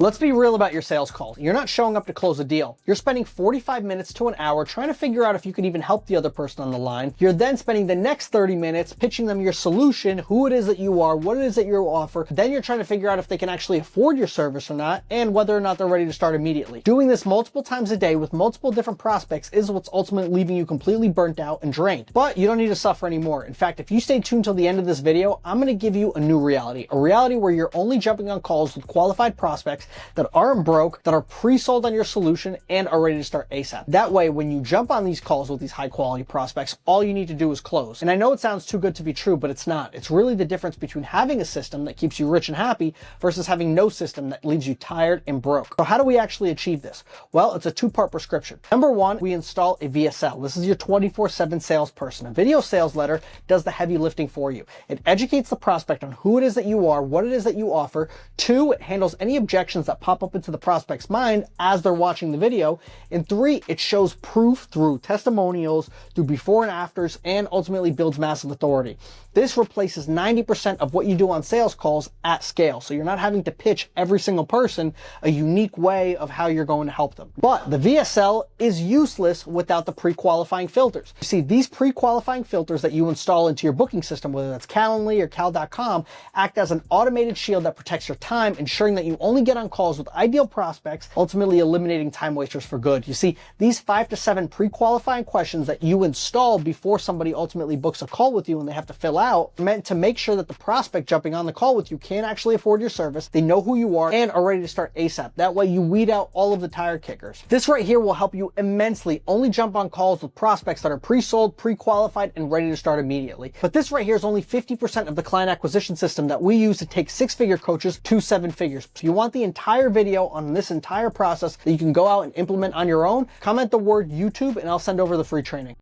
Let's be real about your sales call. You're not showing up to close a deal. You're spending 45 minutes to an hour trying to figure out if you can even help the other person on the line. You're then spending the next 30 minutes pitching them your solution, who it is that you are, what it is that you offer. Then you're trying to figure out if they can actually afford your service or not, and whether or not they're ready to start immediately. Doing this multiple times a day with multiple different prospects is what's ultimately leaving you completely burnt out and drained. But you don't need to suffer anymore. In fact, if you stay tuned till the end of this video, I'm going to give you a new reality. A reality where you're only jumping on calls with qualified prospects that aren't broke, that are pre-sold on your solution and are ready to start ASAP. That way, when you jump on these calls with these high quality prospects, all you need to do is close. And I know it sounds too good to be true, but it's not. It's really the difference between having a system that keeps you rich and happy versus having no system that leaves you tired and broke. So how do we actually achieve this? Well, it's a two-part prescription. Number one, we install a VSL. This is your 24/7 salesperson. A video sales letter does the heavy lifting for you. It educates the prospect on who it is that you are, what it is that you offer. Two, it handles any objections that pop up into the prospect's mind as they're watching the video. And three, it shows proof through testimonials, through before and afters, and ultimately builds massive authority. This replaces 90% of what you do on sales calls at scale. So you're not having to pitch every single person a unique way of how you're going to help them. But the VSL is useless without the pre-qualifying filters. You see, these pre-qualifying filters that you install into your booking system, whether that's Calendly or Cal.com, act as an automated shield that protects your time, ensuring that you only get on calls with ideal prospects, ultimately eliminating time wasters for good. You see, these 5 to 7 pre-qualifying questions that you install before somebody ultimately books a call with you and they have to fill out, meant to make sure that the prospect jumping on the call with you can actually afford your service, they know who you are, and are ready to start ASAP. That way you weed out all of the tire kickers. This right here will help you immensely. Only jump on calls with prospects that are pre-sold, pre-qualified, and ready to start immediately. But this right here is only 50% of the client acquisition system that we use to take 6-figure coaches to 7 figures. So you want the entire video on this entire process that you can go out and implement on your own, comment the word YouTube and I'll send over the free training.